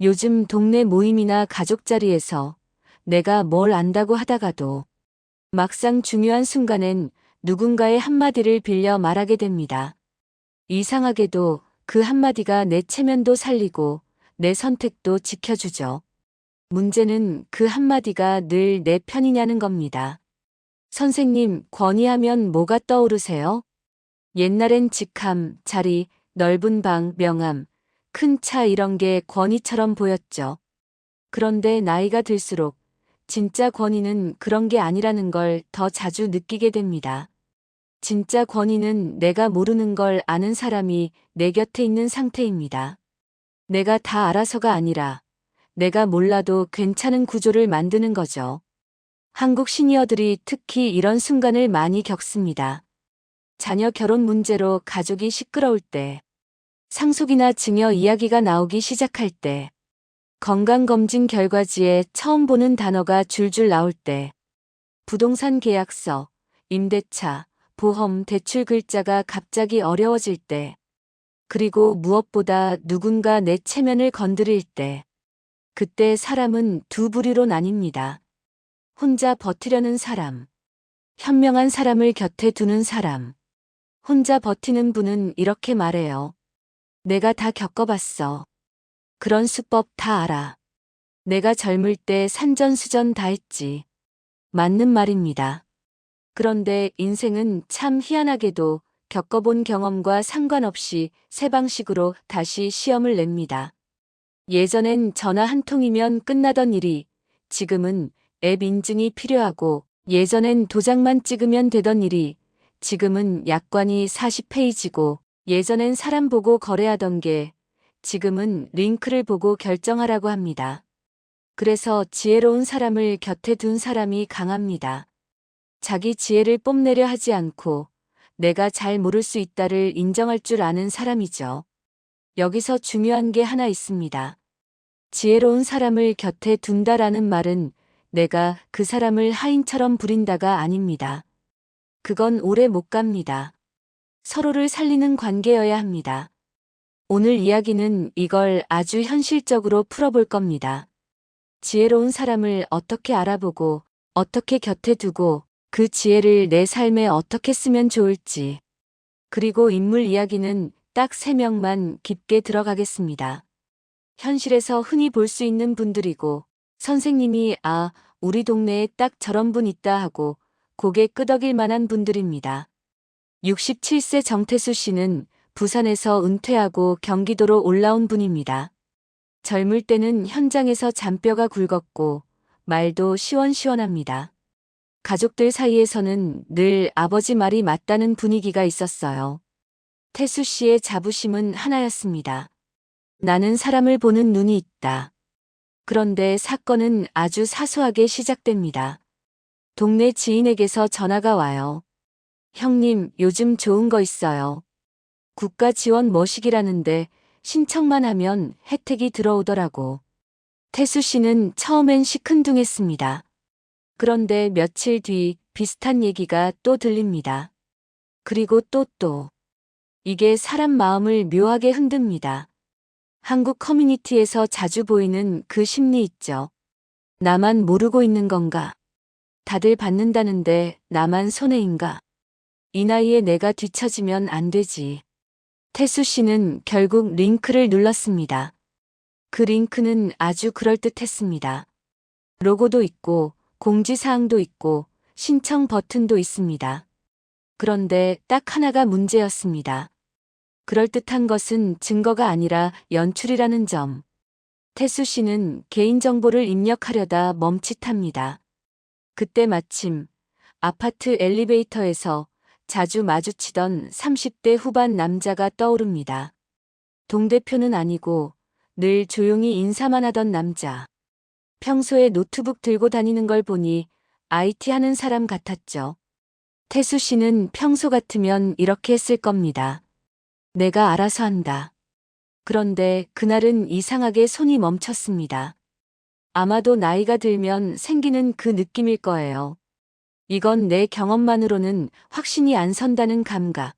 요즘 동네 모임이나 가족 자리에서 내가 뭘 안다고 하다가도 막상 중요한 순간엔 누군가의 한마디를 빌려 말하게 됩니다. 이상하게도 그 한마디가 내 체면도 살리고 내 선택도 지켜주죠. 문제는 그 한마디가 늘 내 편이냐는 겁니다. 선생님, 권위하면 뭐가 떠오르세요? 옛날엔 직함, 자리, 넓은 방, 명함, 큰 차 이런 게 권위처럼 보였죠. 그런데 나이가 들수록 진짜 권위는 그런 게 아니라는 걸 더 자주 느끼게 됩니다. 진짜 권위는 내가 모르는 걸 아는 사람이 내 곁에 있는 상태입니다. 내가 다 알아서가 아니라 내가 몰라도 괜찮은 구조를 만드는 거죠. 한국 시니어들이 특히 이런 순간을 많이 겪습니다. 자녀 결혼 문제로 가족이 시끄러울 때, 상속이나 증여 이야기가 나오기 시작할 때, 건강검진 결과지에 처음 보는 단어가 줄줄 나올 때, 부동산 계약서, 임대차, 보험, 대출 글자가 갑자기 어려워질 때, 그리고 무엇보다 누군가 내 체면을 건드릴 때, 그때 사람은 두 부류로 나뉩니다. 혼자 버티려는 사람, 현명한 사람을 곁에 두는 사람. 혼자 버티는 분은 이렇게 말해요. 내가 다 겪어봤어. 그런 수법 다 알아. 내가 젊을 때 산전수전 다 했지. 맞는 말입니다. 그런데 인생은 참 희한하게도 겪어본 경험과 상관없이 새 방식으로 다시 시험을 냅니다. 예전엔 전화 한 통이면 끝나던 일이 지금은 앱 인증이 필요하고, 예전엔 도장만 찍으면 되던 일이 지금은 약관이 40페이지고, 예전엔 사람 보고 거래하던 게 지금은 링크를 보고 결정하라고 합니다. 그래서 지혜로운 사람을 곁에 둔 사람이 강합니다. 자기 지혜를 뽐내려 하지 않고 내가 잘 모를 수 있다를 인정할 줄 아는 사람이죠. 여기서 중요한 게 하나 있습니다. 지혜로운 사람을 곁에 둔다라는 말은 내가 그 사람을 하인처럼 부린다가 아닙니다. 그건 오래 못 갑니다. 서로를 살리는 관계여야 합니다. 오늘 이야기는 이걸 아주 현실적으로 풀어볼 겁니다. 지혜로운 사람을 어떻게 알아보고 어떻게 곁에 두고 그 지혜를 내 삶에 어떻게 쓰면 좋을지. 그리고 인물 이야기는 딱 3명만 깊게 들어가겠습니다. 현실에서 흔히 볼 수 있는 분들이고, 선생님이 우리 동네에 딱 저런 분 있다 하고 고개 끄덕일 만한 분들입니다. 67세 정태수 씨는 부산에서 은퇴하고 경기도로 올라온 분입니다. 젊을 때는 현장에서 잔뼈가 굵었고 말도 시원시원합니다. 가족들 사이에서는 늘 아버지 말이 맞다는 분위기가 있었어요. 태수 씨의 자부심은 하나였습니다. 나는 사람을 보는 눈이 있다. 그런데 사건은 아주 사소하게 시작됩니다. 동네 지인에게서 전화가 와요. 형님, 요즘 좋은 거 있어요. 국가 지원 머시기라는데 신청만 하면 혜택이 들어오더라고. 태수 씨는 처음엔 시큰둥했습니다. 그런데 며칠 뒤 비슷한 얘기가 또 들립니다. 그리고 또. 이게 사람 마음을 묘하게 흔듭니다. 한국 커뮤니티에서 자주 보이는 그 심리 있죠. 나만 모르고 있는 건가? 다들 받는다는데 나만 손해인가? 이 나이에 내가 뒤처지면 안 되지. 태수 씨는 결국 링크를 눌렀습니다. 그 링크는 아주 그럴듯했습니다. 로고도 있고 공지사항도 있고 신청 버튼도 있습니다. 그런데 딱 하나가 문제였습니다. 그럴듯한 것은 증거가 아니라 연출이라는 점. 태수 씨는 개인정보를 입력하려다 멈칫합니다. 그때 마침 아파트 엘리베이터에서 자주 마주치던 30대 후반 남자가 떠오릅니다. 동대표는 아니고 늘 조용히 인사만 하던 남자. 평소에 노트북 들고 다니는 걸 보니 IT 하는 사람 같았죠. 태수 씨는 평소 같으면 이렇게 했을 겁니다. 내가 알아서 한다. 그런데 그날은 이상하게 손이 멈췄습니다. 아마도 나이가 들면 생기는 그 느낌일 거예요. 이건 내 경험만으로는 확신이 안 선다는 감각.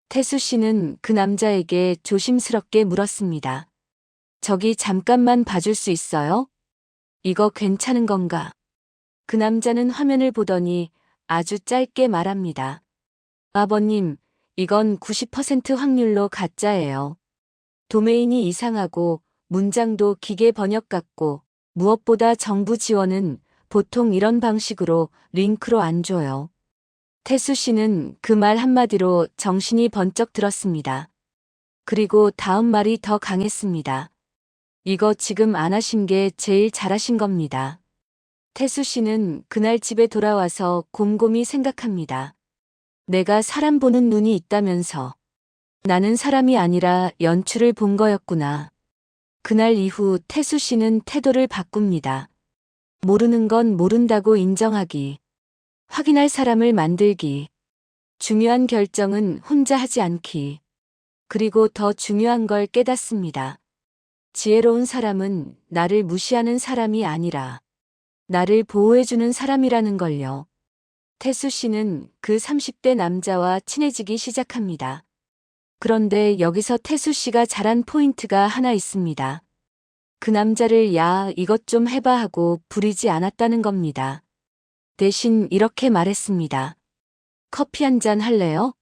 태수 씨는 그 남자에게 조심스럽게 물었습니다. 저기 잠깐만 봐줄 수 있어요? 이거 괜찮은 건가? 그 남자는 화면을 보더니 아주 짧게 말합니다. 아버님, 이건 90% 확률로 가짜예요. 도메인이 이상하고 문장도 기계 번역 같고 무엇보다 정부 지원은 보통 이런 방식으로 링크로 안 줘요. 태수 씨는 그 말 한마디로 정신이 번쩍 들었습니다. 그리고 다음 말이 더 강했습니다. 이거 지금 안 하신 게 제일 잘하신 겁니다. 태수 씨는 그날 집에 돌아와서 곰곰이 생각합니다. 내가 사람 보는 눈이 있다면서. 나는 사람이 아니라 연출을 본 거였구나. 그날 이후 태수 씨는 태도를 바꿉니다. 모르는 건 모른다고 인정하기. 확인할 사람을 만들기. 중요한 결정은 혼자 하지 않기. 그리고 더 중요한 걸 깨닫습니다. 지혜로운 사람은 나를 무시하는 사람이 아니라 나를 보호해주는 사람이라는 걸요. 태수 씨는 그 30대 남자와 친해지기 시작합니다. 그런데 여기서 태수 씨가 잘한 포인트가 하나 있습니다. 그 남자를 야, 이것 좀 해봐 하고 부리지 않았다는 겁니다. 대신 이렇게 말했습니다. 커피 한 잔 할래요?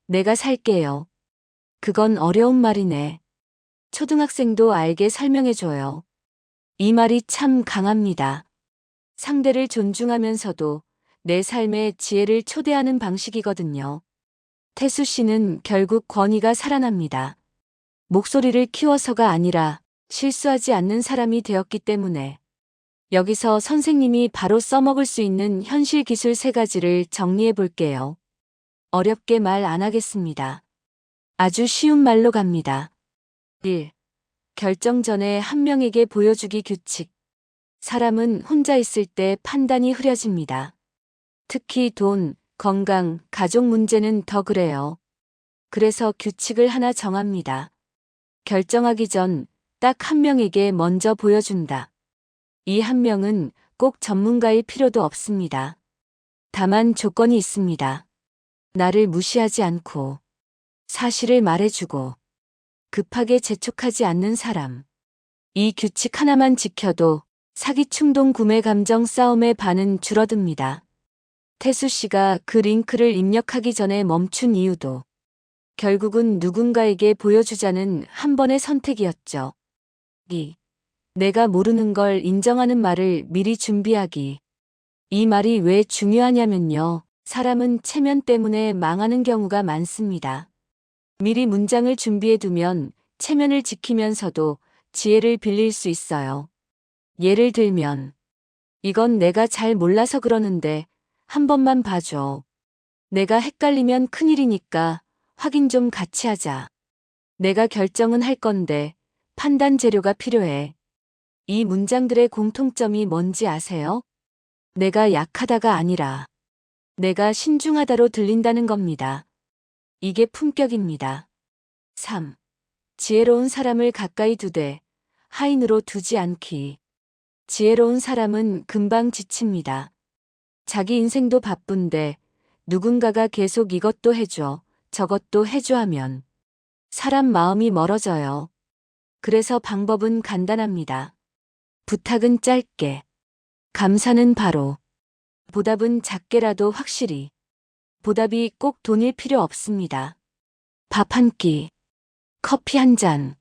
내가 살게요. 그건 어려운 말이네. 초등학생도 알게 설명해줘요. 이 말이 참 강합니다. 상대를 존중하면서도 내 삶에 지혜를 초대하는 방식이거든요. 태수 씨는 결국 권위가 살아납니다. 목소리를 키워서가 아니라 실수하지 않는 사람이 되었기 때문에. 여기서 선생님이 바로 써먹을 수 있는 현실 기술 3가지를 정리해 볼게요. 어렵게 말 안 하겠습니다. 아주 쉬운 말로 갑니다. 1. 결정 전에 한 명에게 보여주기 규칙. 사람은 혼자 있을 때 판단이 흐려집니다. 특히 돈, 건강, 가족 문제는 더 그래요. 그래서 규칙을 하나 정합니다. 결정하기 전 딱 한 명에게 먼저 보여준다. 이 한 명은 꼭 전문가일 필요도 없습니다. 다만 조건이 있습니다. 나를 무시하지 않고 사실을 말해주고 급하게 재촉하지 않는 사람. 이 규칙 하나만 지켜도 사기 충동 구매 감정 싸움의 반은 줄어듭니다. 태수 씨가 그 링크를 입력하기 전에 멈춘 이유도 결국은 누군가에게 보여주자는 한 번의 선택이었죠. 2. 내가 모르는 걸 인정하는 말을 미리 준비하기. 이 말이 왜 중요하냐면요. 사람은 체면 때문에 망하는 경우가 많습니다. 미리 문장을 준비해두면 체면을 지키면서도 지혜를 빌릴 수 있어요. 예를 들면, 이건 내가 잘 몰라서 그러는데 한 번만 봐줘. 내가 헷갈리면 큰일이니까 확인 좀 같이 하자. 내가 결정은 할 건데 판단 재료가 필요해. 이 문장들의 공통점이 뭔지 아세요? 내가 약하다가 아니라 내가 신중하다로 들린다는 겁니다. 이게 품격입니다. 3. 지혜로운 사람을 가까이 두되 하인으로 두지 않기. 지혜로운 사람은 금방 지칩니다. 자기 인생도 바쁜데 누군가가 계속 이것도 해줘, 저것도 해줘 하면 사람 마음이 멀어져요. 그래서 방법은 간단합니다. 부탁은 짧게, 감사는 바로, 보답은 작게라도 확실히. 보답이 꼭 돈일 필요 없습니다. 밥 한 끼, 커피 한 잔,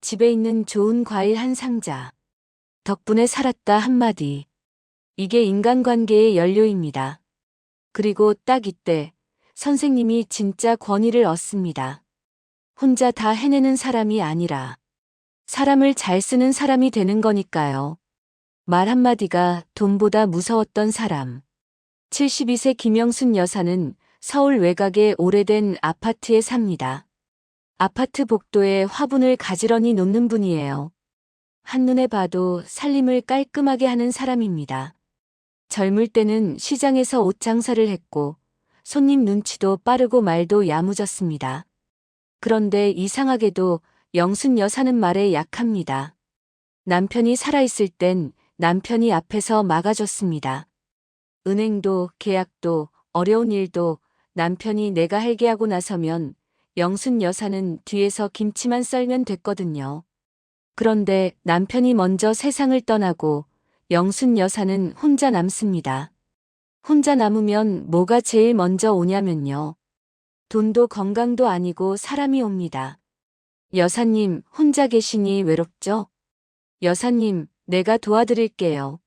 집에 있는 좋은 과일 한 상자, 덕분에 살았다 한마디. 이게 인간관계의 연료입니다. 그리고 딱 이때 선생님이 진짜 권위를 얻습니다. 혼자 다 해내는 사람이 아니라 사람을 잘 쓰는 사람이 되는 거니까요. 말 한마디가 돈보다 무서웠던 사람. 72세 김영순 여사는 서울 외곽의 오래된 아파트에 삽니다. 아파트 복도에 화분을 가지런히 놓는 분이에요. 한눈에 봐도 살림을 깔끔하게 하는 사람입니다. 젊을 때는 시장에서 옷 장사를 했고 손님 눈치도 빠르고 말도 야무졌습니다. 그런데 이상하게도 영순 여사는 말에 약합니다. 남편이 살아있을 땐 남편이 앞에서 막아줬습니다. 은행도 계약도 어려운 일도 남편이 내가 할게 하고 나서면 영순 여사는 뒤에서 김치만 썰면 됐거든요. 그런데 남편이 먼저 세상을 떠나고 영순 여사는 혼자 남습니다. 혼자 남으면 뭐가 제일 먼저 오냐면요. 돈도 건강도 아니고 사람이 옵니다. 여사님, 혼자 계시니 외롭죠? 여사님, 내가 도와드릴게요.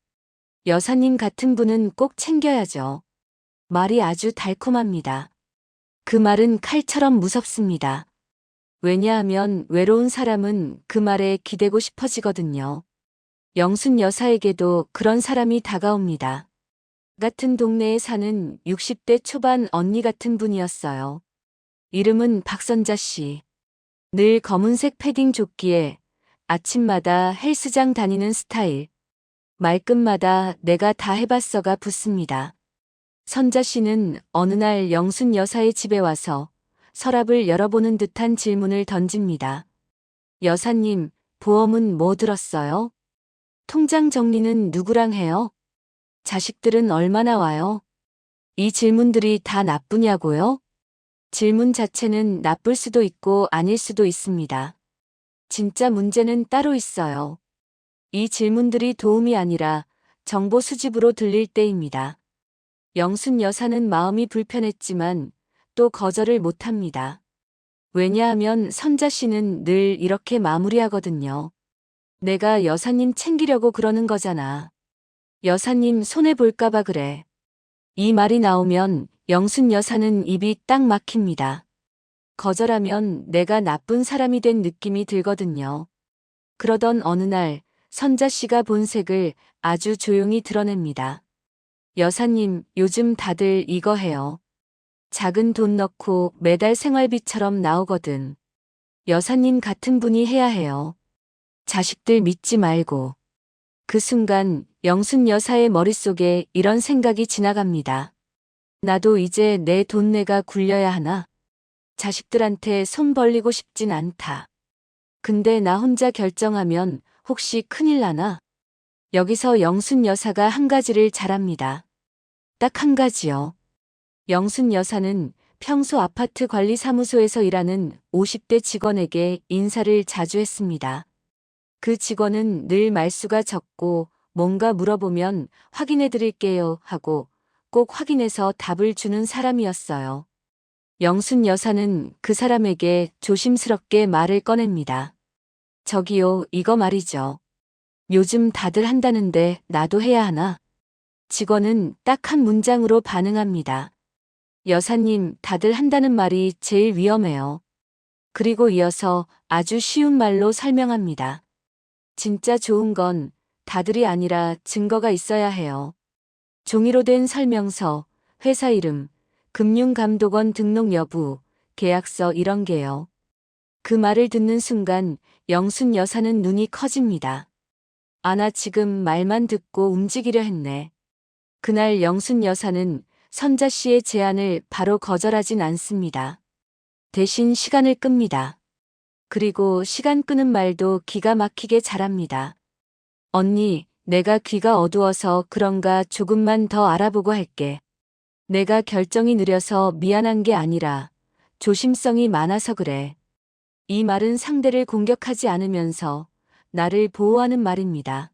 여사님 같은 분은 꼭 챙겨야죠. 말이 아주 달콤합니다. 그 말은 칼처럼 무섭습니다. 왜냐하면 외로운 사람은 그 말에 기대고 싶어지거든요. 영순 여사에게도 그런 사람이 다가옵니다. 같은 동네에 사는 60대 초반 언니 같은 분이었어요. 이름은 박선자 씨. 늘 검은색 패딩 조끼에 아침마다 헬스장 다니는 스타일. 말끝마다 내가 다 해봤어가 붙습니다. 선자 씨는 어느 날 영순 여사의 집에 와서 서랍을 열어보는 듯한 질문을 던집니다. 여사님, 보험은 뭐 들었어요? 통장 정리는 누구랑 해요? 자식들은 얼마나 와요? 이 질문들이 다 나쁘냐고요? 질문 자체는 나쁠 수도 있고 아닐 수도 있습니다. 진짜 문제는 따로 있어요. 이 질문들이 도움이 아니라 정보 수집으로 들릴 때입니다. 영순 여사는 마음이 불편했지만 또 거절을 못합니다. 왜냐하면 선자 씨는 늘 이렇게 마무리하거든요. 내가 여사님 챙기려고 그러는 거잖아. 여사님 손해볼까봐 그래. 이 말이 나오면 영순 여사는 입이 딱 막힙니다. 거절하면 내가 나쁜 사람이 된 느낌이 들거든요. 그러던 어느 날 선자 씨가 본색을 아주 조용히 드러냅니다. 여사님, 요즘 다들 이거 해요. 작은 돈 넣고 매달 생활비처럼 나오거든. 여사님 같은 분이 해야 해요. 자식들 믿지 말고. 그 순간 영순 여사의 머릿속에 이런 생각이 지나갑니다. 나도 이제 내 돈 내가 굴려야 하나? 자식들한테 손 벌리고 싶진 않다. 근데 나 혼자 결정하면 혹시 큰일 나나? 여기서 영순 여사가 한 가지를 잘합니다. 딱 한 가지요. 영순 여사는 평소 아파트 관리사무소에서 일하는 50대 직원에게 인사를 자주 했습니다. 그 직원은 늘 말수가 적고 뭔가 물어보면 확인해 드릴게요 하고 꼭 확인해서 답을 주는 사람이었어요. 영순 여사는 그 사람에게 조심스럽게 말을 꺼냅니다. 저기요, 이거 말이죠. 요즘 다들 한다는데 나도 해야 하나? 직원은 딱 한 문장으로 반응합니다. 여사님, 다들 한다는 말이 제일 위험해요. 그리고 이어서 아주 쉬운 말로 설명합니다. 진짜 좋은 건 다들이 아니라 증거가 있어야 해요. 종이로 된 설명서, 회사 이름, 금융감독원 등록 여부, 계약서 이런 게요. 그 말을 듣는 순간 영순 여사는 눈이 커집니다. 아, 나 지금 말만 듣고 움직이려 했네. 그날 영순 여사는 선자 씨의 제안을 바로 거절하진 않습니다. 대신 시간을 끕니다. 그리고 시간 끄는 말도 기가 막히게 잘합니다. 언니, 내가 귀가 어두워서 그런가 조금만 더 알아보고 할게. 내가 결정이 느려서 미안한 게 아니라 조심성이 많아서 그래. 이 말은 상대를 공격하지 않으면서 나를 보호하는 말입니다.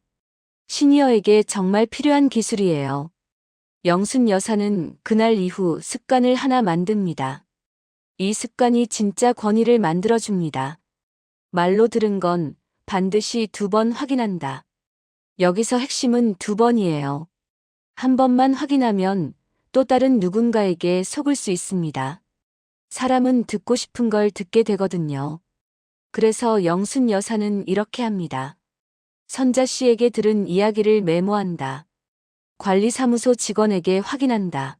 시니어에게 정말 필요한 기술이에요. 영순 여사는 그날 이후 습관을 하나 만듭니다. 이 습관이 진짜 권위를 만들어줍니다. 말로 들은 건 반드시 2번 확인한다. 여기서 핵심은 2번이에요. 한 번만 확인하면 또 다른 누군가에게 속을 수 있습니다. 사람은 듣고 싶은 걸 듣게 되거든요. 그래서 영순 여사는 이렇게 합니다. 선자 씨에게 들은 이야기를 메모한다. 관리사무소 직원에게 확인한다.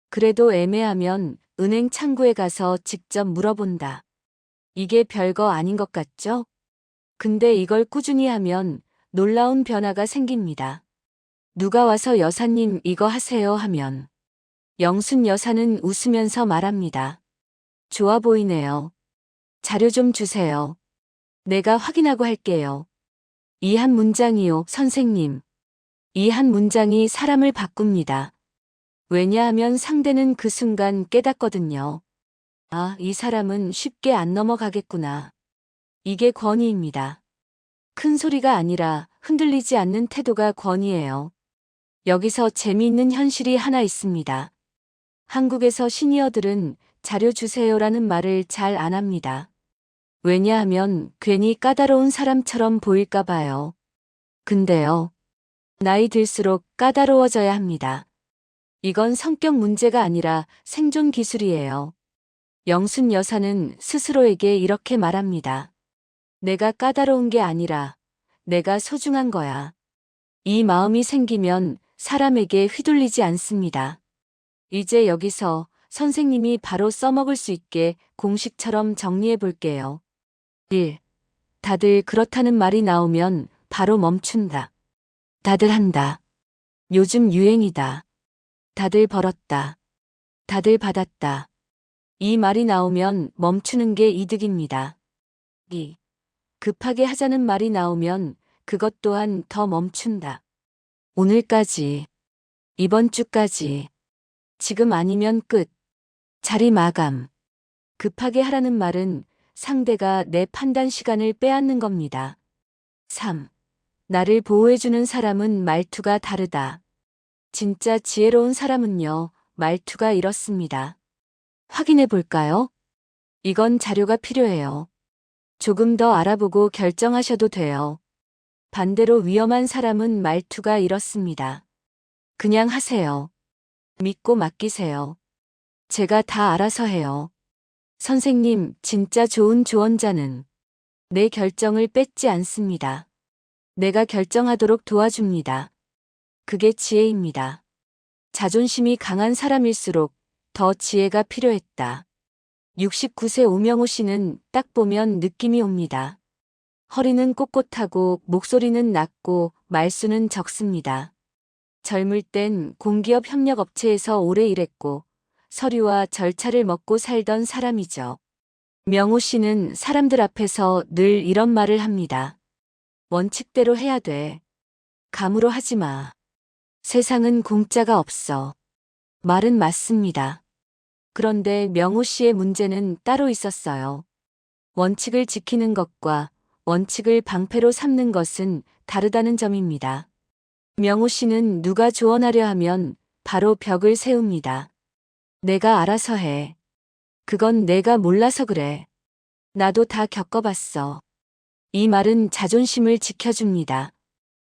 그래도 애매하면 은행 창구에 가서 직접 물어본다. 이게 별거 아닌 것 같죠? 근데 이걸 꾸준히 하면 놀라운 변화가 생깁니다. 누가 와서 여사님 이거 하세요 하면 영순 여사는 웃으면서 말합니다. 좋아 보이네요. 자료 좀 주세요. 내가 확인하고 할게요. 이 한 문장이요, 선생님. 이 한 문장이 사람을 바꿉니다. 왜냐하면 상대는 그 순간 깨닫거든요. 아, 이 사람은 쉽게 안 넘어가겠구나. 이게 권위입니다. 큰 소리가 아니라 흔들리지 않는 태도가 권위예요. 여기서 재미있는 현실이 하나 있습니다. 한국에서 시니어들은 자료 주세요라는 말을 잘 안 합니다. 왜냐하면 괜히 까다로운 사람처럼 보일까 봐요. 근데요, 나이 들수록 까다로워져야 합니다. 이건 성격 문제가 아니라 생존 기술이에요. 영순 여사는 스스로에게 이렇게 말합니다. 내가 까다로운 게 아니라 내가 소중한 거야. 이 마음이 생기면 사람에게 휘둘리지 않습니다. 이제 여기서 선생님이 바로 써먹을 수 있게 공식처럼 정리해 볼게요. 1. 다들 그렇다는 말이 나오면 바로 멈춘다. 다들 한다. 요즘 유행이다. 다들 벌었다. 다들 받았다. 이 말이 나오면 멈추는 게 이득입니다. 2. 급하게 하자는 말이 나오면 그것 또한 더 멈춘다. 오늘까지, 이번 주까지, 지금 아니면 끝, 자리 마감. 급하게 하라는 말은 상대가 내 판단 시간을 빼앗는 겁니다. 3. 나를 보호해주는 사람은 말투가 다르다. 진짜 지혜로운 사람은요, 말투가 이렇습니다. 확인해 볼까요? 이건 자료가 필요해요. 조금 더 알아보고 결정하셔도 돼요. 반대로 위험한 사람은 말투가 이렇습니다. 그냥 하세요. 믿고 맡기세요. 제가 다 알아서 해요. 선생님, 진짜 좋은 조언자는 내 결정을 뺏지 않습니다. 내가 결정하도록 도와줍니다. 그게 지혜입니다. 자존심이 강한 사람일수록 더 지혜가 필요했다. 69세 오명호 씨는 딱 보면 느낌이 옵니다. 허리는 꼿꼿하고 목소리는 낮고 말수는 적습니다. 젊을 땐 공기업 협력업체에서 오래 일했고 서류와 절차를 먹고 살던 사람이죠. 명호 씨는 사람들 앞에서 늘 이런 말을 합니다. 원칙대로 해야 돼. 감으로 하지 마. 세상은 공짜가 없어. 말은 맞습니다. 그런데 명호 씨의 문제는 따로 있었어요. 원칙을 지키는 것과 원칙을 방패로 삼는 것은 다르다는 점입니다. 명호 씨는 누가 조언하려 하면 바로 벽을 세웁니다. 내가 알아서 해. 그건 내가 몰라서 그래. 나도 다 겪어봤어. 이 말은 자존심을 지켜줍니다.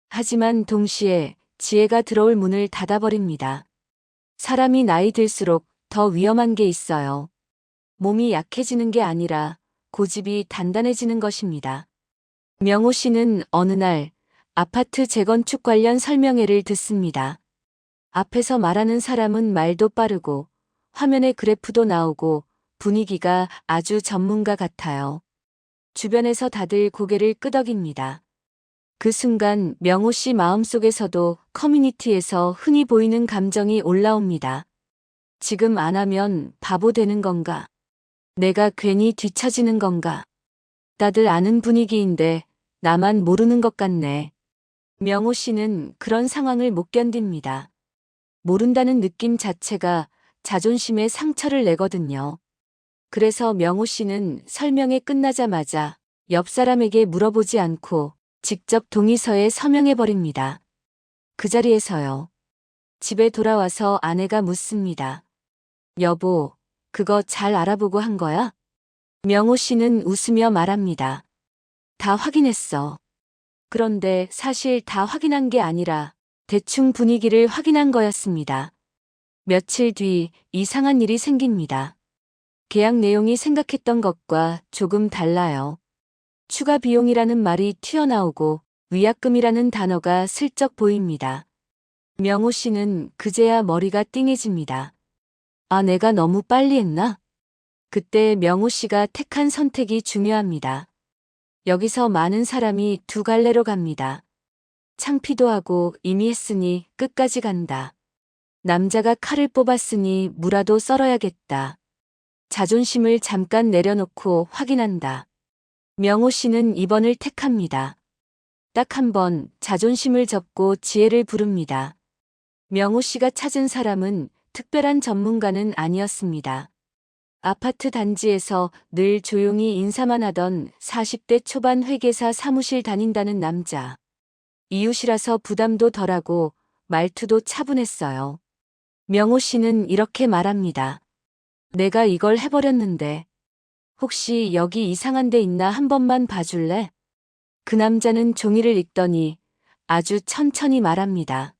하지만 동시에 지혜가 들어올 문을 닫아버립니다. 사람이 나이 들수록 더 위험한 게 있어요. 몸이 약해지는 게 아니라 고집이 단단해지는 것입니다. 명호 씨는 어느 날 아파트 재건축 관련 설명회를 듣습니다. 앞에서 말하는 사람은 말도 빠르고 화면에 그래프도 나오고 분위기가 아주 전문가 같아요. 주변에서 다들 고개를 끄덕입니다. 그 순간 명호 씨 마음속에서도 커뮤니티에서 흔히 보이는 감정이 올라옵니다. 지금 안 하면 바보 되는 건가? 내가 괜히 뒤처지는 건가? 다들 아는 분위기인데 나만 모르는 것 같네. 명호 씨는 그런 상황을 못 견딥니다. 모른다는 느낌 자체가 자존심에 상처를 내거든요. 그래서 명호 씨는 설명회 끝나자마자 옆 사람에게 물어보지 않고 직접 동의서에 서명해버립니다. 그 자리에서요. 집에 돌아와서 아내가 묻습니다. 여보, 그거 잘 알아보고 한 거야? 명호 씨는 웃으며 말합니다. 다 확인했어. 그런데 사실 다 확인한 게 아니라 대충 분위기를 확인한 거였습니다. 며칠 뒤 이상한 일이 생깁니다. 계약 내용이 생각했던 것과 조금 달라요. 추가 비용이라는 말이 튀어나오고 위약금이라는 단어가 슬쩍 보입니다. 명호 씨는 그제야 머리가 띵해집니다. 아, 내가 너무 빨리 했나? 그때 명호 씨가 택한 선택이 중요합니다. 여기서 많은 사람이 두 갈래로 갑니다. 창피도 하고 이미 했으니 끝까지 간다. 남자가 칼을 뽑았으니 무라도 썰어야겠다. 자존심을 잠깐 내려놓고 확인한다. 명호 씨는 2번을 택합니다. 딱 한 번 자존심을 접고 지혜를 부릅니다. 명호 씨가 찾은 사람은 특별한 전문가는 아니었습니다. 아파트 단지에서 늘 조용히 인사만 하던 40대 초반 회계사 사무실 다닌다는 남자. 이웃이라서 부담도 덜하고 말투도 차분했어요. 명호 씨는 이렇게 말합니다. 내가 이걸 해버렸는데 혹시 여기 이상한 데 있나 한 번만 봐줄래? 그 남자는 종이를 읽더니 아주 천천히 말합니다.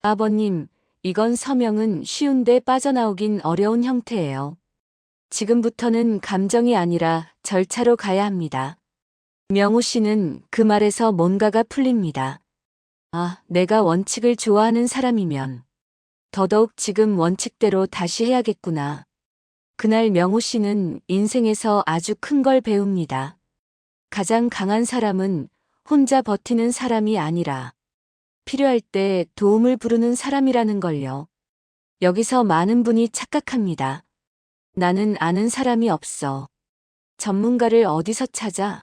아버님, 이건 서명은 쉬운데 빠져나오긴 어려운 형태예요. 지금부터는 감정이 아니라 절차로 가야 합니다. 명호 씨는 그 말에서 뭔가가 풀립니다. 아, 내가 원칙을 좋아하는 사람이면 더더욱 지금 원칙대로 다시 해야겠구나. 그날 명호 씨는 인생에서 아주 큰 걸 배웁니다. 가장 강한 사람은 혼자 버티는 사람이 아니라 필요할 때 도움을 부르는 사람이라는 걸요. 여기서 많은 분이 착각합니다. 나는 아는 사람이 없어. 전문가를 어디서 찾아?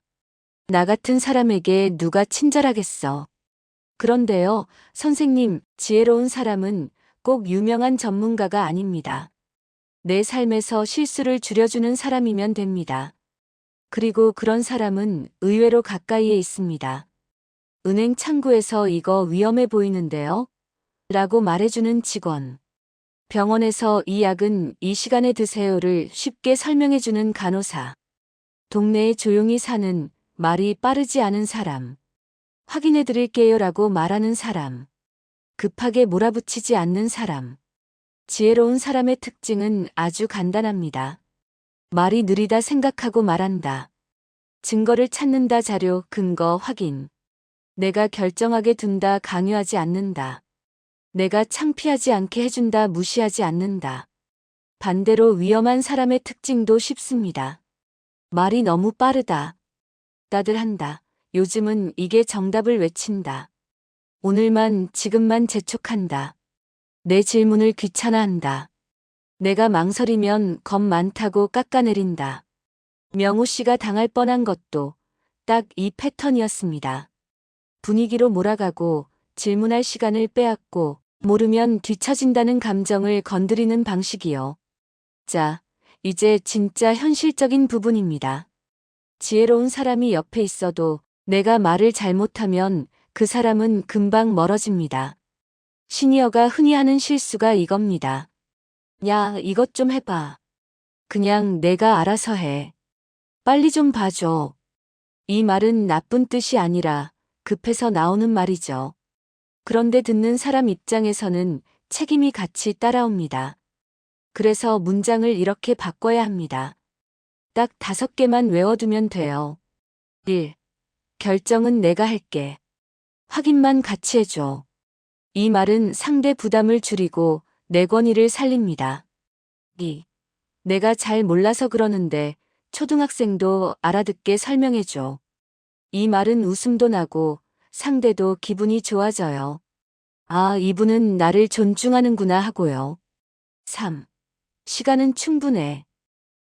나 같은 사람에게 누가 친절하겠어. 그런데요, 선생님, 지혜로운 사람은 꼭 유명한 전문가가 아닙니다. 내 삶에서 실수를 줄여주는 사람이면 됩니다. 그리고 그런 사람은 의외로 가까이에 있습니다. 은행 창구에서 이거 위험해 보이는데요? 라고 말해주는 직원. 병원에서 이 약은 이 시간에 드세요를 쉽게 설명해주는 간호사. 동네에 조용히 사는 말이 빠르지 않은 사람. 확인해 드릴게요 라고 말하는 사람. 급하게 몰아붙이지 않는 사람. 지혜로운 사람의 특징은 아주 간단합니다. 말이 느리다 생각하고 말한다. 증거를 찾는다 자료, 근거, 확인. 내가 결정하게 둔다 강요하지 않는다. 내가 창피하지 않게 해준다 무시하지 않는다. 반대로 위험한 사람의 특징도 쉽습니다. 말이 너무 빠르다. 다들 한다. 요즘은 이게 정답을 외친다. 오늘만 지금만 재촉한다. 내 질문을 귀찮아한다. 내가 망설이면 겁 많다고 깎아내린다. 명호 씨가 당할 뻔한 것도 딱 이 패턴이었습니다. 분위기로 몰아가고 질문할 시간을 빼앗고 모르면 뒤처진다는 감정을 건드리는 방식이요. 자, 이제 진짜 현실적인 부분입니다. 지혜로운 사람이 옆에 있어도 내가 말을 잘못하면 그 사람은 금방 멀어집니다. 시니어가 흔히 하는 실수가 이겁니다. 야, 이것 좀 해봐. 그냥 내가 알아서 해. 빨리 좀 봐줘. 이 말은 나쁜 뜻이 아니라 급해서 나오는 말이죠. 그런데 듣는 사람 입장에서는 책임이 같이 따라옵니다. 그래서 문장을 이렇게 바꿔야 합니다. 딱 5개만 외워두면 돼요. 1. 결정은 내가 할게. 확인만 같이 해줘. 이 말은 상대 부담을 줄이고 내 권위를 살립니다. 2. 내가 잘 몰라서 그러는데 초등학생도 알아듣게 설명해줘. 이 말은 웃음도 나고 상대도 기분이 좋아져요. 아, 이분은 나를 존중하는구나 하고요. 3. 시간은 충분해.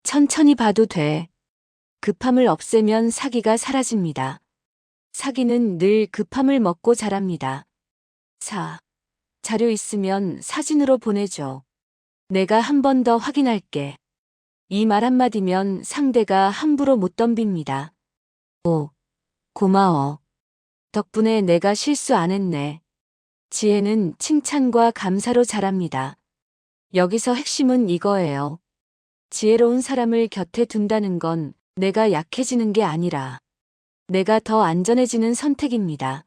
천천히 봐도 돼. 급함을 없애면 사기가 사라집니다. 사기는 늘 급함을 먹고 자랍니다. 4. 자료 있으면 사진으로 보내줘. 내가 한 번 더 확인할게. 이 말 한마디면 상대가 함부로 못 덤빕니다. 5. 고마워. 덕분에 내가 실수 안 했네. 지혜는 칭찬과 감사로 자랍니다. 여기서 핵심은 이거예요. 지혜로운 사람을 곁에 둔다는 건 내가 약해지는 게 아니라 내가 더 안전해지는 선택입니다.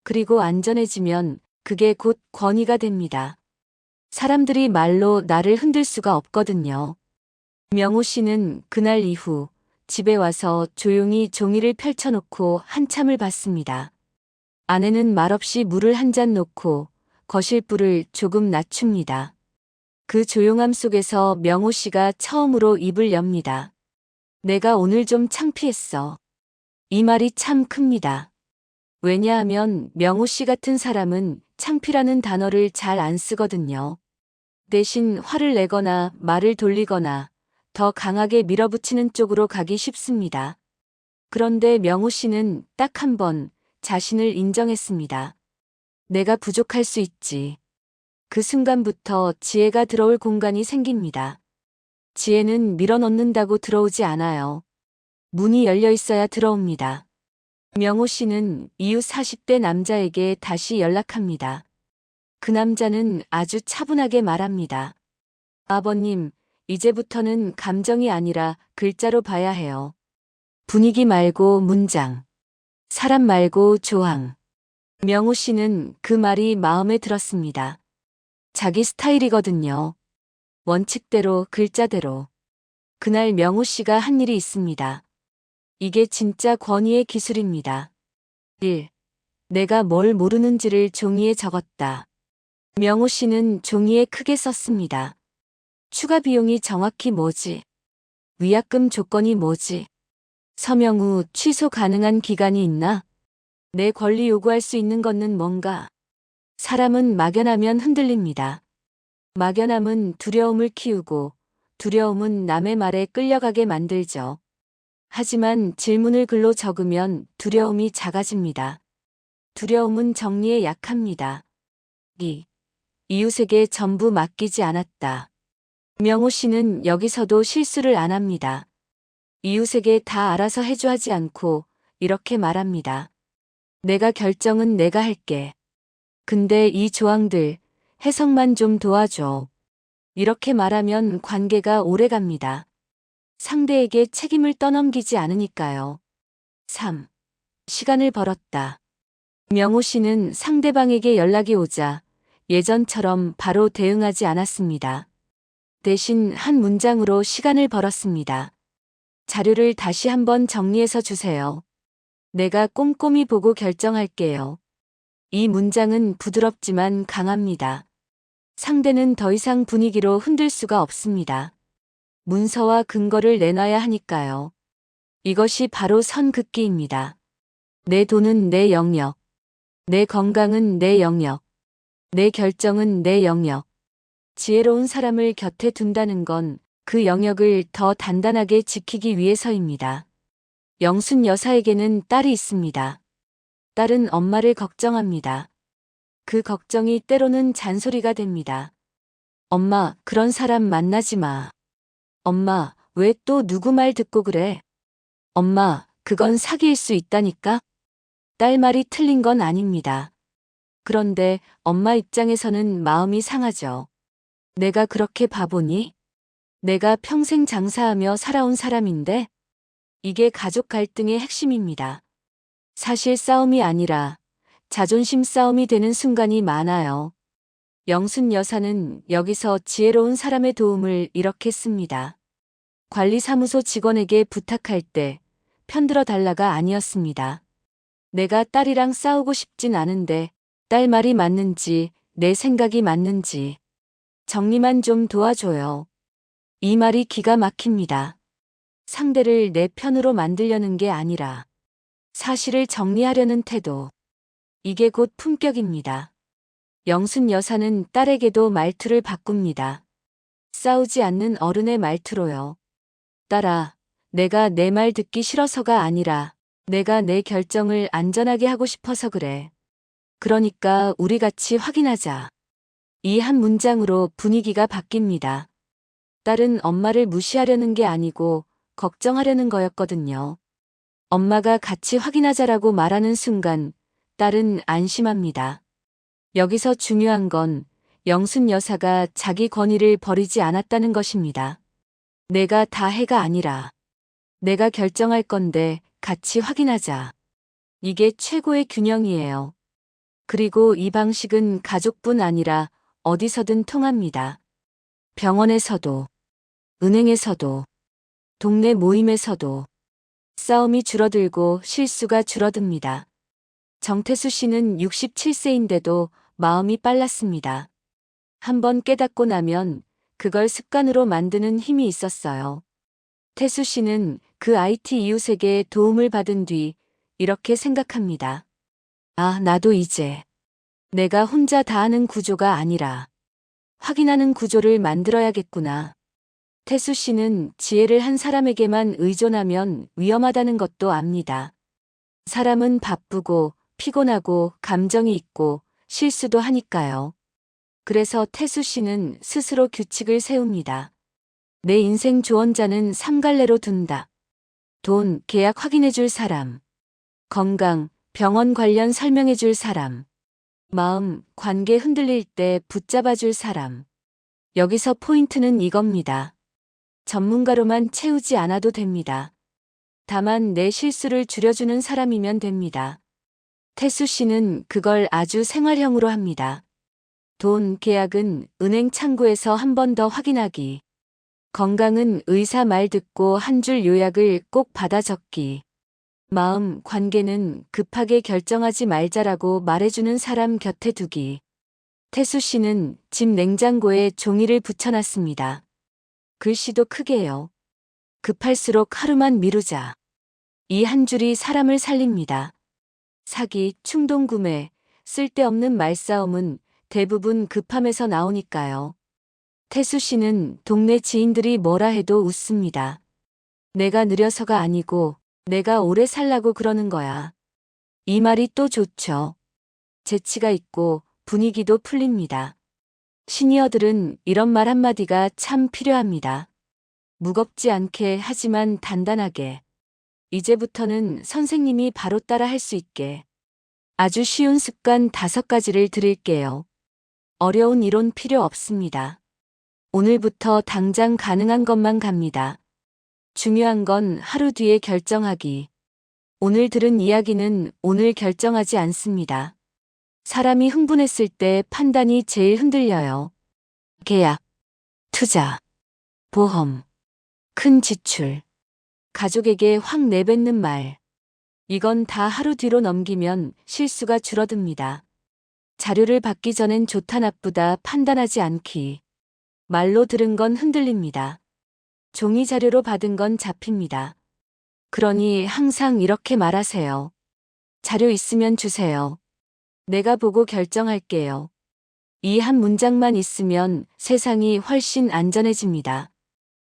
그리고 안전해지면 그게 곧 권위가 됩니다. 사람들이 말로 나를 흔들 수가 없거든요. 명호 씨는 그날 이후 집에 와서 조용히 종이를 펼쳐놓고 한참을 봤습니다. 아내는 말없이 물을 한 잔 놓고 거실 불을 조금 낮춥니다. 그 조용함 속에서 명호 씨가 처음으로 입을 엽니다. 내가 오늘 좀 창피했어. 이 말이 참 큽니다. 왜냐하면 명호 씨 같은 사람은 창피라는 단어를 잘 안 쓰거든요. 대신 화를 내거나 말을 돌리거나 더 강하게 밀어붙이는 쪽으로 가기 쉽습니다. 그런데 명호 씨는 딱 한 번 자신을 인정했습니다. 내가 부족할 수 있지. 그 순간부터 지혜가 들어올 공간이 생깁니다. 지혜는 밀어넣는다고 들어오지 않아요. 문이 열려 있어야 들어옵니다. 명호 씨는 이후 40대 남자에게 다시 연락합니다. 그 남자는 아주 차분하게 말합니다. 아버님, 이제부터는 감정이 아니라 글자로 봐야 해요. 분위기 말고 문장, 사람 말고 조항. 명호 씨는 그 말이 마음에 들었습니다. 자기 스타일이거든요. 원칙대로 글자대로. 그날 명호 씨가 한 일이 있습니다. 이게 진짜 권위의 기술입니다. 1. 내가 뭘 모르는지를 종이에 적었다. 명호 씨는 종이에 크게 썼습니다. 추가 비용이 정확히 뭐지? 위약금 조건이 뭐지? 서명 후 취소 가능한 기간이 있나? 내 권리 요구할 수 있는 것은 뭔가? 사람은 막연하면 흔들립니다. 막연함은 두려움을 키우고 두려움은 남의 말에 끌려가게 만들죠. 하지만 질문을 글로 적으면 두려움이 작아집니다. 두려움은 정리에 약합니다. 2. 이웃에게 전부 맡기지 않았다. 명호 씨는 여기서도 실수를 안 합니다. 이웃에게 다 알아서 해줘 하지 않고 이렇게 말합니다. 내가 결정은 내가 할게. 근데 이 조항들 해석만 좀 도와줘. 이렇게 말하면 관계가 오래 갑니다. 상대에게 책임을 떠넘기지 않으니까요. 3. 시간을 벌었다. 명호 씨는 상대방에게 연락이 오자 예전처럼 바로 대응하지 않았습니다. 대신 한 문장으로 시간을 벌었습니다. 자료를 다시 한번 정리해서 주세요. 내가 꼼꼼히 보고 결정할게요. 이 문장은 부드럽지만 강합니다. 상대는 더 이상 분위기로 흔들 수가 없습니다. 문서와 근거를 내놔야 하니까요. 이것이 바로 선긋기입니다. 내 돈은 내 영역. 내 건강은 내 영역. 내 결정은 내 영역. 지혜로운 사람을 곁에 둔다는 건 그 영역을 더 단단하게 지키기 위해서입니다. 영순 여사에게는 딸이 있습니다. 딸은 엄마를 걱정합니다. 그 걱정이 때로는 잔소리가 됩니다. 엄마, 그런 사람 만나지 마. 엄마, 왜 또 누구 말 듣고 그래? 엄마, 그건 사기일 수 있다니까? 딸 말이 틀린 건 아닙니다. 그런데 엄마 입장에서는 마음이 상하죠. 내가 그렇게 바보니? 내가 평생 장사하며 살아온 사람인데? 이게 가족 갈등의 핵심입니다. 사실 싸움이 아니라 자존심 싸움이 되는 순간이 많아요. 영순 여사는 여기서 지혜로운 사람의 도움을 이렇게 씁니다. 관리사무소 직원에게 부탁할 때 편들어 달라가 아니었습니다. 내가 딸이랑 싸우고 싶진 않은데 딸 말이 맞는지 내 생각이 맞는지 정리만 좀 도와줘요. 이 말이 기가 막힙니다. 상대를 내 편으로 만들려는 게 아니라 사실을 정리하려는 태도. 이게 곧 품격입니다. 영순 여사는 딸에게도 말투를 바꿉니다. 싸우지 않는 어른의 말투로요. 딸아, 내가 내 말 듣기 싫어서가 아니라 내가 내 결정을 안전하게 하고 싶어서 그래. 그러니까 우리 같이 확인하자. 이 한 문장으로 분위기가 바뀝니다. 딸은 엄마를 무시하려는 게 아니고 걱정하려는 거였거든요. 엄마가 같이 확인하자라고 말하는 순간 딸은 안심합니다. 여기서 중요한 건 영순 여사가 자기 권위를 버리지 않았다는 것입니다. 내가 다 해가 아니라 내가 결정할 건데 같이 확인하자. 이게 최고의 균형이에요. 그리고 이 방식은 가족뿐 아니라 어디서든 통합니다. 병원에서도, 은행에서도, 동네 모임에서도 싸움이 줄어들고 실수가 줄어듭니다. 정태수 씨는 67세인데도 마음이 빨랐습니다. 한번 깨닫고 나면 그걸 습관으로 만드는 힘이 있었어요. 태수 씨는 그 IT 이웃에게 도움을 받은 뒤 이렇게 생각합니다. 아, 나도 이제 내가 혼자 다 하는 구조가 아니라 확인하는 구조를 만들어야겠구나. 태수 씨는 지혜를 한 사람에게만 의존하면 위험하다는 것도 압니다. 사람은 바쁘고 피곤하고 감정이 있고 실수도 하니까요. 그래서 태수 씨는 스스로 규칙을 세웁니다. 내 인생 조언자는 3갈래로 둔다. 돈, 계약 확인해줄 사람. 건강, 병원 관련 설명해줄 사람. 마음, 관계 흔들릴 때 붙잡아줄 사람. 여기서 포인트는 이겁니다. 전문가로만 채우지 않아도 됩니다. 다만 내 실수를 줄여주는 사람이면 됩니다. 태수 씨는 그걸 아주 생활형으로 합니다. 돈, 계약은 은행 창구에서 한 번 더 확인하기. 건강은 의사 말 듣고 한 줄 요약을 꼭 받아 적기. 마음, 관계는 급하게 결정하지 말자라고 말해주는 사람 곁에 두기. 태수 씨는 집 냉장고에 종이를 붙여놨습니다. 글씨도 크게요. 급할수록 하루만 미루자. 이 한 줄이 사람을 살립니다. 사기, 충동구매, 쓸데없는 말싸움은 대부분 급함에서 나오니까요. 태수 씨는 동네 지인들이 뭐라 해도 웃습니다. 내가 느려서가 아니고 내가 오래 살라고 그러는 거야. 이 말이 또 좋죠. 재치가 있고 분위기도 풀립니다. 시니어들은 이런 말 한마디가 참 필요합니다. 무겁지 않게 하지만 단단하게. 이제부터는 선생님이 바로 따라 할 수 있게. 아주 쉬운 습관 5가지를 드릴게요. 어려운 이론 필요 없습니다. 오늘부터 당장 가능한 것만 갑니다. 중요한 건 하루 뒤에 결정하기. 오늘 들은 이야기는 오늘 결정하지 않습니다. 사람이 흥분했을 때 판단이 제일 흔들려요. 계약, 투자, 보험, 큰 지출, 가족에게 확 내뱉는 말. 이건 다 하루 뒤로 넘기면 실수가 줄어듭니다. 자료를 받기 전엔 좋다 나쁘다 판단하지 않기. 말로 들은 건 흔들립니다. 종이 자료로 받은 건 잡힙니다. 그러니 항상 이렇게 말하세요. 자료 있으면 주세요. 내가 보고 결정할게요. 이 한 문장만 있으면 세상이 훨씬 안전해집니다.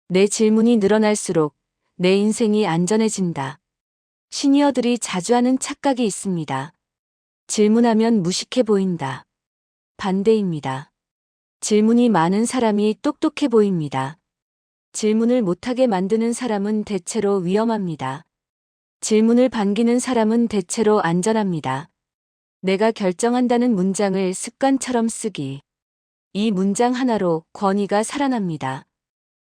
내 질문이 늘어날수록 내 인생이 안전해진다. 시니어들이 자주 하는 착각이 있습니다. 질문하면 무식해 보인다. 반대입니다. 질문이 많은 사람이 똑똑해 보입니다. 질문을 못하게 만드는 사람은 대체로 위험합니다. 질문을 반기는 사람은 대체로 안전합니다. 내가 결정한다는 문장을 습관처럼 쓰기. 이 문장 하나로 권위가 살아납니다.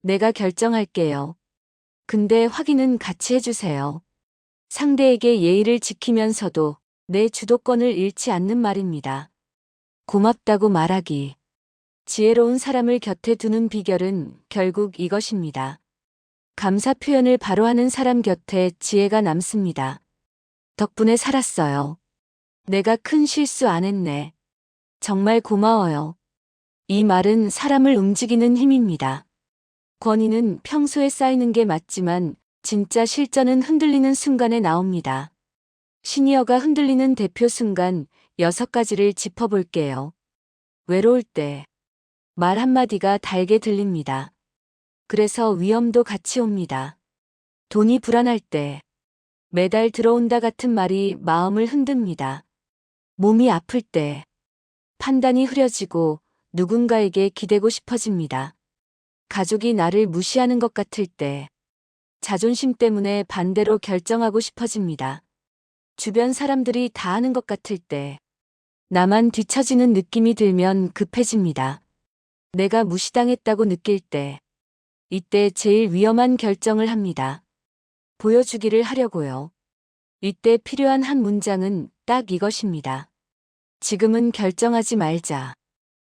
내가 결정할게요. 근데 확인은 같이 해주세요. 상대에게 예의를 지키면서도 내 주도권을 잃지 않는 말입니다. 고맙다고 말하기. 지혜로운 사람을 곁에 두는 비결은 결국 이것입니다. 감사 표현을 바로 하는 사람 곁에 지혜가 남습니다. 덕분에 살았어요. 내가 큰 실수 안 했네. 정말 고마워요. 이 말은 사람을 움직이는 힘입니다. 권위는 평소에 쌓이는 게 맞지만 진짜 실전은 흔들리는 순간에 나옵니다. 시니어가 흔들리는 대표 순간 6가지를 짚어볼게요. 외로울 때. 말 한마디가 달게 들립니다. 그래서 위험도 같이 옵니다. 돈이 불안할 때. 매달 들어온다 같은 말이 마음을 흔듭니다. 몸이 아플 때. 판단이 흐려지고 누군가에게 기대고 싶어집니다. 가족이 나를 무시하는 것 같을 때. 자존심 때문에 반대로 결정하고 싶어집니다. 주변 사람들이 다 아는 것 같을 때. 나만 뒤처지는 느낌이 들면 급해집니다. 내가 무시당했다고 느낄 때. 이때 제일 위험한 결정을 합니다. 보여주기를 하려고요. 이때 필요한 한 문장은 딱 이것입니다. 지금은 결정하지 말자.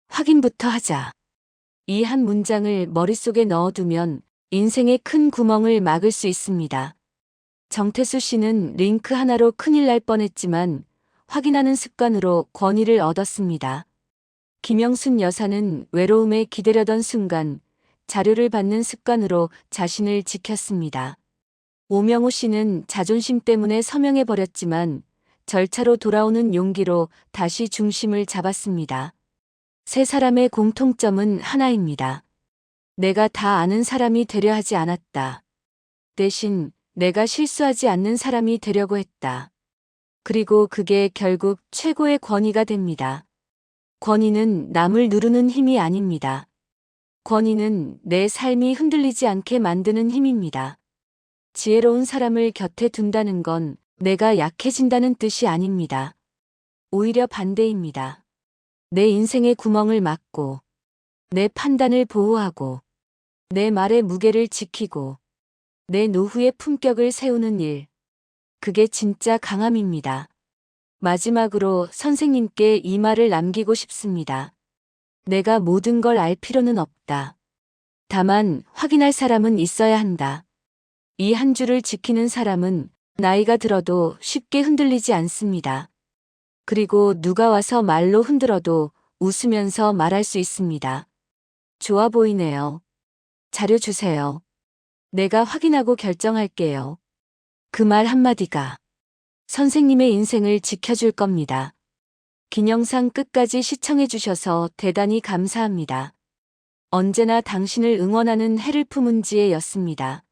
확인부터 하자. 이 한 문장을 머릿속에 넣어두면 인생의 큰 구멍을 막을 수 있습니다. 정태수 씨는 링크 하나로 큰일 날 뻔했지만 확인하는 습관으로 권위를 얻었습니다. 김영순 여사는 외로움에 기대려던 순간 자료를 받는 습관으로 자신을 지켰습니다. 오명호 씨는 자존심 때문에 서명해버렸지만 절차로 돌아오는 용기로 다시 중심을 잡았습니다. 세 사람의 공통점은 하나입니다. 내가 다 아는 사람이 되려 하지 않았다. 대신 내가 실수하지 않는 사람이 되려고 했다. 그리고 그게 결국 최고의 권위가 됩니다. 권위는 남을 누르는 힘이 아닙니다. 권위는 내 삶이 흔들리지 않게 만드는 힘입니다. 지혜로운 사람을 곁에 둔다는 건 내가 약해진다는 뜻이 아닙니다. 오히려 반대입니다. 내 인생의 구멍을 막고, 내 판단을 보호하고, 내 말의 무게를 지키고, 내 노후의 품격을 세우는 일. 그게 진짜 강함입니다. 마지막으로 선생님께 이 말을 남기고 싶습니다. 내가 모든 걸 알 필요는 없다. 다만 확인할 사람은 있어야 한다. 이 한 줄을 지키는 사람은 나이가 들어도 쉽게 흔들리지 않습니다. 그리고 누가 와서 말로 흔들어도 웃으면서 말할 수 있습니다. 좋아 보이네요. 자료 주세요. 내가 확인하고 결정할게요. 그 말 한마디가 선생님의 인생을 지켜줄 겁니다. 긴 영상 끝까지 시청해주셔서 대단히 감사합니다. 언제나 당신을 응원하는 해를 품은 지혜였습니다.